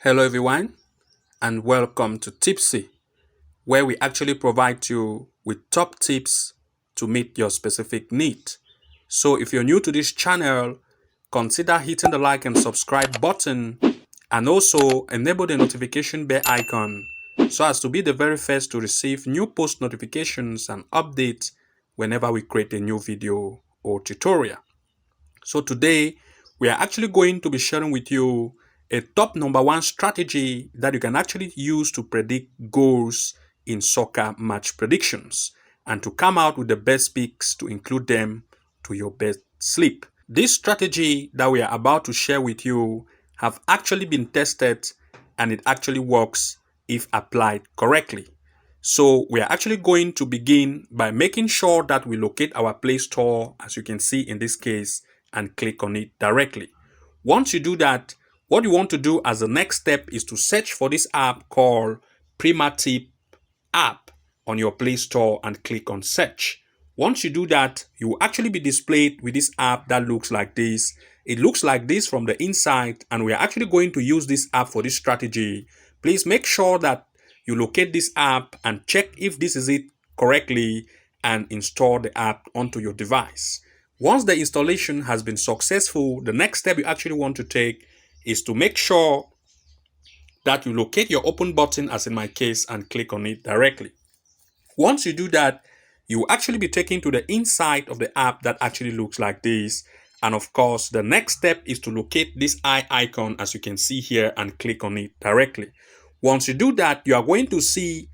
Hello everyone and welcome to Tipsy, where we actually provide you with top tips to meet your specific need. So if you're new to this channel, consider hitting the like and subscribe button and also enable the notification bell icon so as to be the very first to receive new post notifications and updates whenever we create a new video or tutorial. So today we are actually going to be sharing with you a top number one strategy that you can actually use to predict goals in soccer match predictions and to come out with the best picks to include them to your best sleep. This strategy that we are about to share with you have actually been tested and it actually works if applied correctly. So we are actually going to begin by making sure that we locate our Play Store, as you can see in this case, and click on it directly. Once you do that, what you want to do as the next step is to search for this app called Prima app on your Play Store and click on search. Once you do that, you will actually be displayed with this app that looks like this. It looks like this from the inside, and we are actually going to use this app for this strategy. Please make sure that you locate this app and check if this is it correctly and install the app onto your device. Once the installation has been successful, the next step you actually want to take is to make sure that you locate your open button, as in my case, and click on it directly. Once you do that, you will actually be taken to the inside of the app that actually looks like this. And of course, the next step is to locate this eye icon, as you can see here, and click on it directly. Once you do that, you are going to see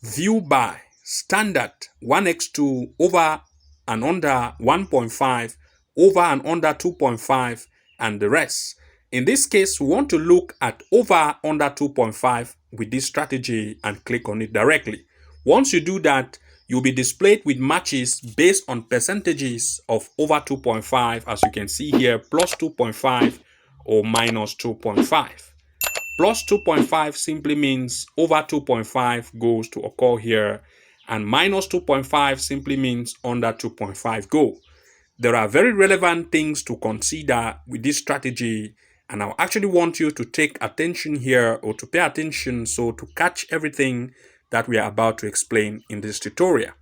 view by standard 1x2 over and under 1.5, over and under 2.5, and the rest. In this case, we want to look at over under 2.5 with this strategy and click on it directly. Once you do that, you'll be displayed with matches based on percentages of over 2.5, as you can see here, plus 2.5 or minus 2.5. Plus 2.5 simply means over 2.5 goals to occur here, and minus 2.5 simply means under 2.5 goal. There are very relevant things to consider with this strategy, and I actually want you to take attention here or to pay attention so to catch everything that we are about to explain in this tutorial.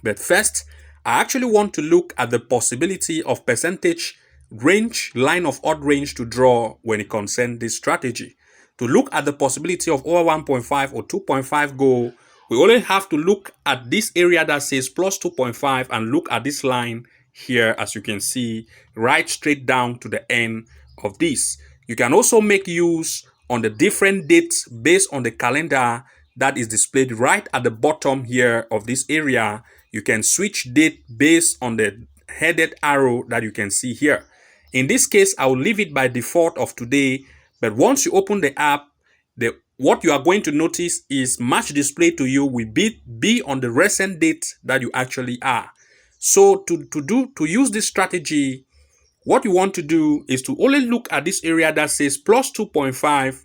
But first, I actually want to look at the possibility of percentage range, line of odd range to draw when it concerns this strategy. To look at the possibility of over 1.5 or 2.5 goal, we only have to look at this area that says plus 2.5 and look at this line here, as you can see, right straight down to the end of this. You can also make use on the different dates based on the calendar that is displayed right at the bottom here of this area. You can switch date based on the headed arrow that you can see here. In this case, I will leave it by default of today, but once you open the app, what you are going to notice is match display to you will be on the recent date that you actually are. So to use this strategy, what you want to do is to only look at this area that says plus 2.5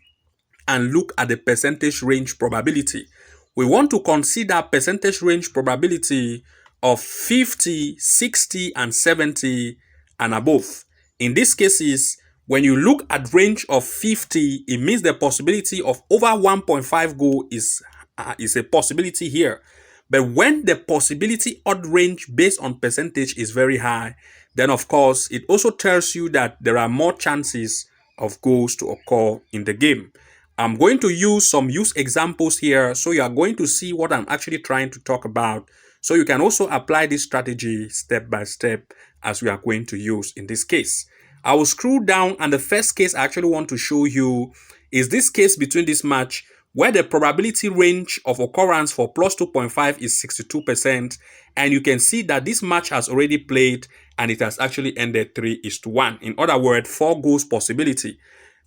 and look at the percentage range probability. We want to consider percentage range probability of 50, 60, and 70 and above. In these cases, when you look at range of 50, it means the possibility of over 1.5 goal is a possibility here. But when the possibility odd range based on percentage is very high, then of course, it also tells you that there are more chances of goals to occur in the game. I'm going to use some use examples here, so you are going to see what I'm actually trying to talk about. So you can also apply this strategy step by step as we are going to use in this case. I will scroll down, and the first case I actually want to show you is this case between this match where the probability range of occurrence for plus 2.5 is 62%. And you can see that this match has already played and it has actually ended 3-1. In other words, 4 goals possibility.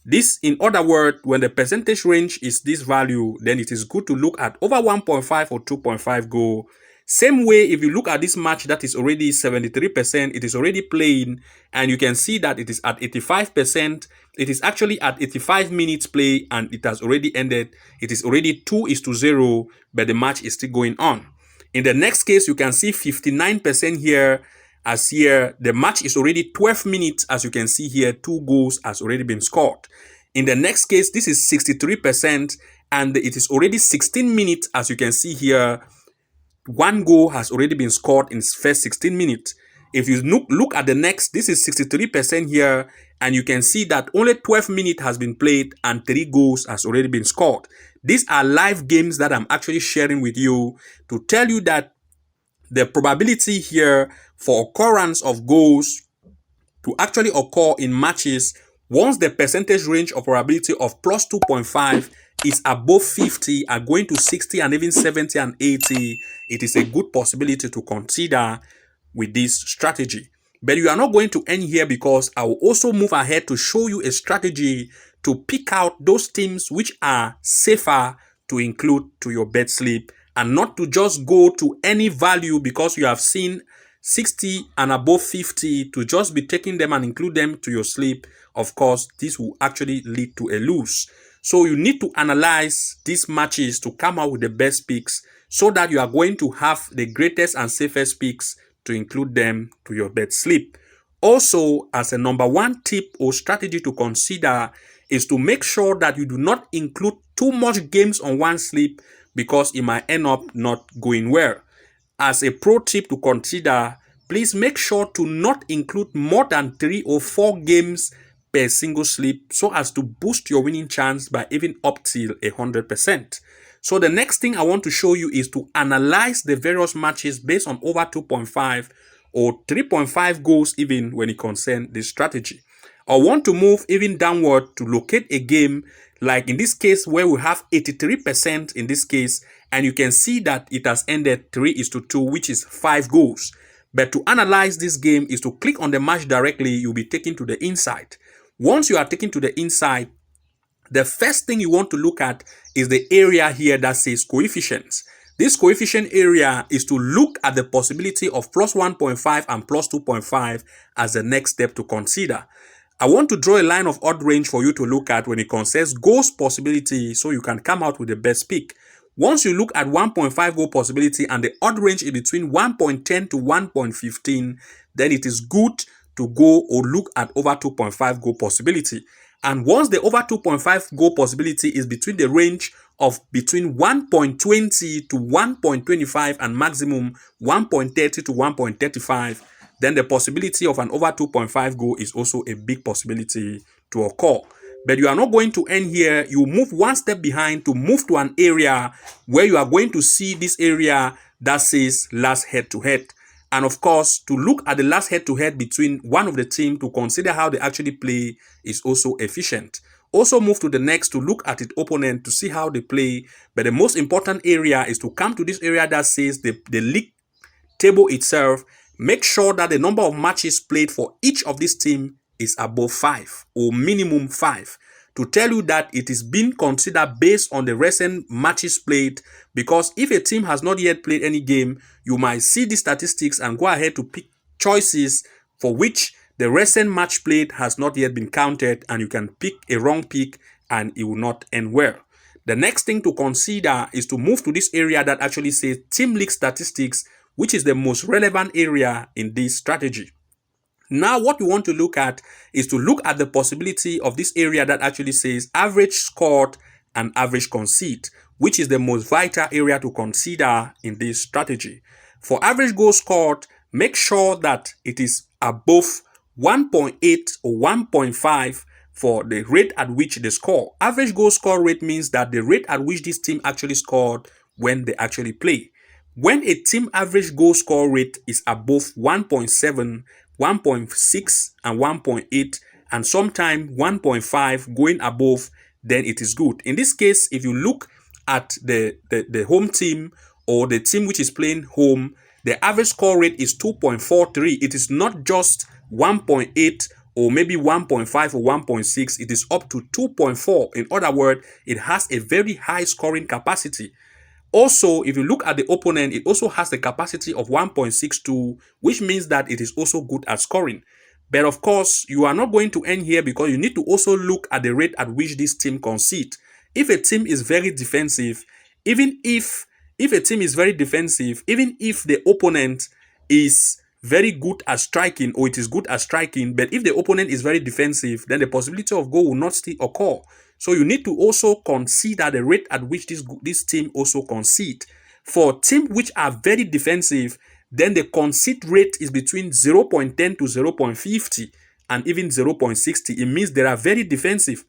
This, in other words, when the percentage range is this value, then it is good to look at over 1.5 or 2.5 goal. Same way, if you look at this match that is already 73%, it is already playing, and you can see that it is at 85%. It is actually at 85 minutes play, and it has already ended. It is already 2-0, but the match is still going on. In the next case, you can see 59% here, as here the match is already 12 minutes, as you can see here, 2 goals has already been scored. In the next case, this is 63%, and it is already 16 minutes. As you can see here, one goal has already been scored in first 16 minutes. If you look at the next, this is 63% here, and you can see that only 12 minutes has been played and 3 goals has already been scored. These are live games that I'm actually sharing with you to tell you that the probability here for occurrence of goals to actually occur in matches, once the percentage range of probability of plus 2.5 is above 50 are going to 60 and even 70 and 80, it is a good possibility to consider with this strategy. But you are not going to end here, because I will also move ahead to show you a strategy to pick out those teams which are safer to include to your bet slip, and not to just go to any value because you have seen 60 and above 50 to just be taking them and include them to your slip. Of course, this will actually lead to a lose. So you need to analyze these matches to come out with the best picks, so that you are going to have the greatest and safest picks to include them to your bet slip. Also, as a number one tip or strategy to consider is to make sure that you do not include too much games on one slip, because it might end up not going well. As a pro tip to consider, please make sure to not include more than 3 or 4 games per single slip, so as to boost your winning chance by even up till 100%. So the next thing I want to show you is to analyze the various matches based on over 2.5 or 3.5 goals even when it concerns this strategy. I want to move even downward to locate a game, like in this case where we have 83% in this case, and you can see that it has ended 3-2, which is 5 goals. But to analyze this game is to click on the match directly. You'll be taken to the inside. Once you are taken to the inside, the first thing you want to look at is the area here that says coefficients. This coefficient area is to look at the possibility of plus 1.5 and plus 2.5 as the next step to consider. I want to draw a line of odd range for you to look at when it concerns goals possibility, so you can come out with the best pick. Once you look at 1.5 goal possibility and the odd range is between 1.10 to 1.15, then it is good to go or look at over 2.5 goal possibility. And once the over 2.5 goal possibility is between the range of between 1.20 to 1.25 and maximum 1.30 to 1.35, then the possibility of an over 2.5 goal is also a big possibility to occur. But you are not going to end here. You move one step behind to move to an area where you are going to see this area that says last head-to-head. And of course, to look at the last head-to-head between one of the team to consider how they actually play is also efficient. Also move to the next to look at its opponent to see how they play. But the most important area is to come to this area that says the league table itself. Make sure that the number of matches played for each of these teams is above 5 or minimum 5, to tell you that it is being considered based on the recent matches played. Because if a team has not yet played any game, you might see the statistics and go ahead to pick choices for which the recent match played has not yet been counted, and you can pick a wrong pick and it will not end well. The next thing to consider is to move to this area that actually says team league statistics, which is the most relevant area in this strategy. Now, what you want to look at is to look at the possibility of this area that actually says average scored and average concede, which is the most vital area to consider in this strategy. For average goal scored, make sure that it is above 1.8 or 1.5 for the rate at which they score. Average goal score rate means that the rate at which this team actually scored when they actually play. When a team average goal score rate is above 1.7, 1.6 and 1.8, and sometimes 1.5 going above, then it is good. In this case, if you look at the home team or the team which is playing home, the average score rate is 2.43. It is not just 1.8 or maybe 1.5 or 1.6. It is up to 2.4. In other words, it has a very high scoring capacity. Also, if you look at the opponent, it also has the capacity of 1.62, which means that it is also good at scoring. But of course, you are not going to end here, because you need to also look at the rate at which this team concedes. If a team is very defensive, even if the opponent is very good at striking, or it is good at striking, but if the opponent is very defensive, then the possibility of goal will not still occur. So you need to also consider the rate at which this team also concede. For teams which are very defensive, then the concede rate is between 0.10 to 0.50 and even 0.60. It means they are very defensive.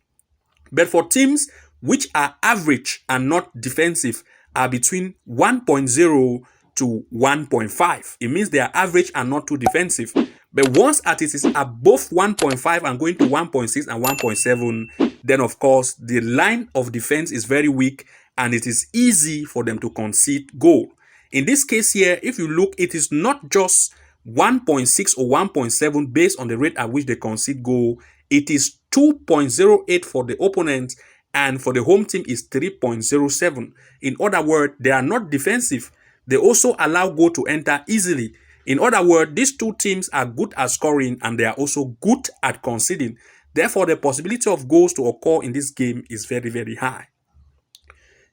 But for teams which are average and not defensive, are between 1.0 to 1.5. It means they are average and not too defensive. But once it is above 1.5 and going to 1.6 and 1.7, then of course the line of defense is very weak and it is easy for them to concede goal. In this case here, if you look, it is not just 1.6 or 1.7 based on the rate at which they concede goal. It is 2.08 for the opponent, and for the home team is 3.07. In other words, they are not defensive. They also allow goal to enter easily. In other words, these two teams are good at scoring and they are also good at conceding. Therefore, the possibility of goals to occur in this game is very, very high.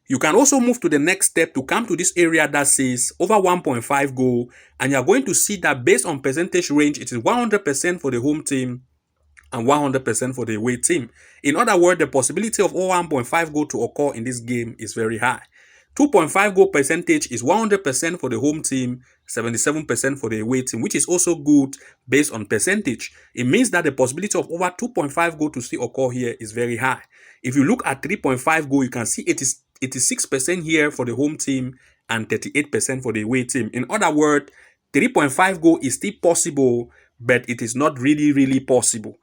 You can also move to the next step to come to this area that says over 1.5 goal, and you're going to see that based on percentage range, it is 100% for the home team and 100% for the away team. In other words, the possibility of over 1.5 goal to occur in this game is very high. 2.5 goal percentage is 100% for the home team, 77% for the away team, which is also good based on percentage. It means that the possibility of over 2.5 goal to still occur here is very high. If you look at 3.5 goal, you can see it is 86% here for the home team and 38% for the away team. In other words, 3.5 goal is still possible, but it is not really possible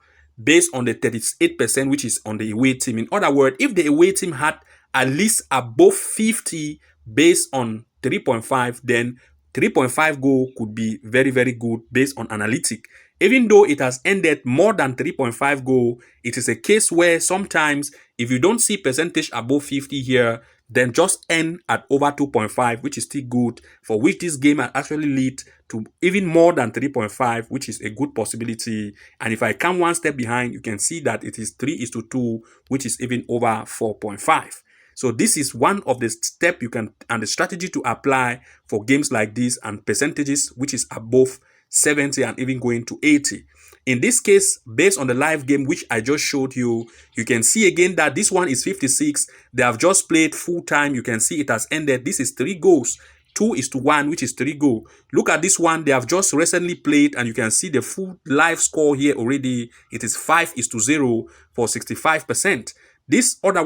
based on the 38% which is on the away team. In other words, if the away team had at least above 50 based on 3.5, then 3.5 goal could be very good based on analytic. Even though it has ended more than 3.5 goal, it is a case where sometimes if you don't see percentage above 50 here, then just end at over 2.5, which is still good, for which this game has actually lead to even more than 3.5, which is a good possibility. And if I come one step behind, you can see that it is 3:2, which is even over 4.5. So this is one of the steps you can, and the strategy to apply for games like this and percentages which is above 70 and even going to 80. In this case, based on the live game which I just showed you, you can see again that this one is 56. They have just played full time. You can see it has ended. This is 3 goals. 2:1, which is 3 goals. Look at this one. They have just recently played, and you can see the full live score here already. It is 5:0 for 65%. In other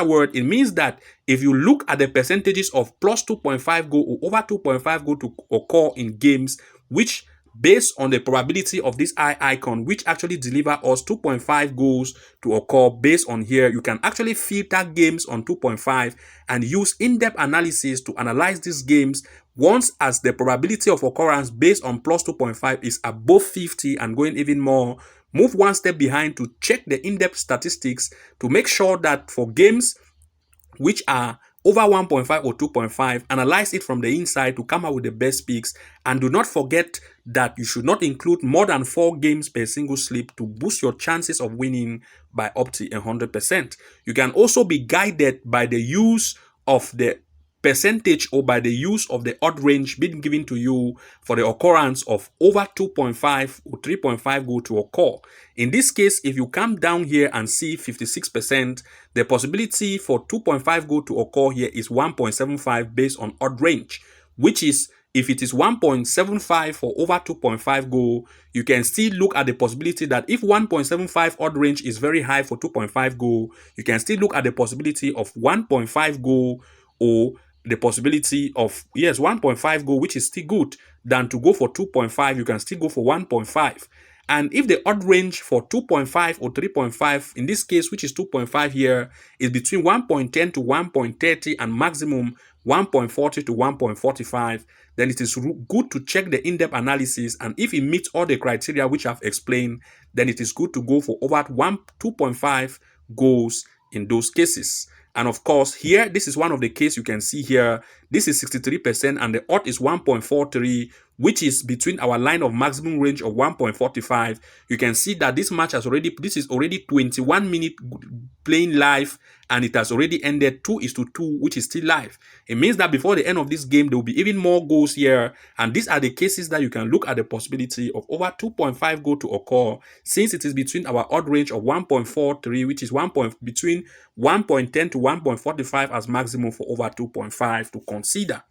words, it means that if you look at the percentages of plus 2.5 goal or over 2.5 goal to occur in games, which based on the probability of this eye icon, which actually deliver us 2.5 goals to occur based on here, you can actually filter games on 2.5 and use in-depth analysis to analyze these games once as the probability of occurrence based on plus 2.5 is above 50 and going even more. Move one step behind to check the in-depth statistics to make sure that for games which are over 1.5 or 2.5, analyze it from the inside to come out with the best picks. And do not forget that you should not include more than 4 games per single slip to boost your chances of winning by up to 100%. You can also be guided by the use of the percentage or by the use of the odd range being given to you for the occurrence of over 2.5 or 3.5 goal to occur. In this case, if you come down here and see 56%, the possibility for 2.5 goal to occur here is 1.75 based on odd range, which is if it is 1.75 for over 2.5 goal, you can still look at the possibility that if 1.75 odd range is very high for 2.5 goal, you can still look at the possibility of 1.5 goal or the possibility of, yes, 1.5 goal, which is still good, than to go for 2.5. You can still go for 1.5. And if the odd range for 2.5 or 3.5, in this case, which is 2.5 here, is between 1.10 to 1.30 and maximum 1.40 to 1.45, then it is good to check the in-depth analysis. And if it meets all the criteria which I've explained, then it is good to go for over 2.5 goals in those cases. And of course, here, this is one of the cases you can see here. This is 63% and the odd is 1.43, which is between our line of maximum range of 1.45. You can see that this match has already, this is already 21 minutes playing live and it has already ended 2-2, which is still live. It means that before the end of this game, there will be even more goals here. And these are the cases that you can look at the possibility of over 2.5 goal to occur, since it is between our odd range of 1.43, which is between 1.10 to 1.45 as maximum for over 2.5 to consider.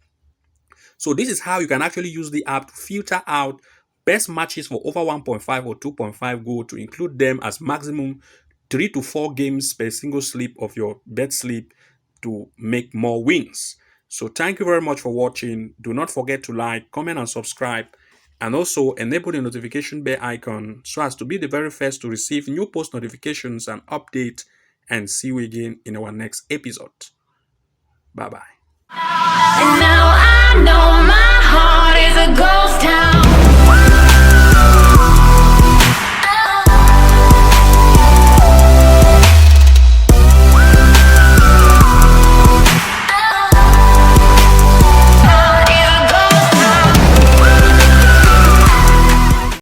So this is how you can actually use the app to filter out best matches for over 1.5 or 2.5 goal to include them as maximum 3 to 4 games per single slip of your bet slip to make more wins. So thank you very much for watching. Do not forget to like, comment, and subscribe, and also enable the notification bell icon so as to be the very first to receive new post notifications and updates. And see you again in our next episode. Bye bye. And now I know my heart is a ghost town.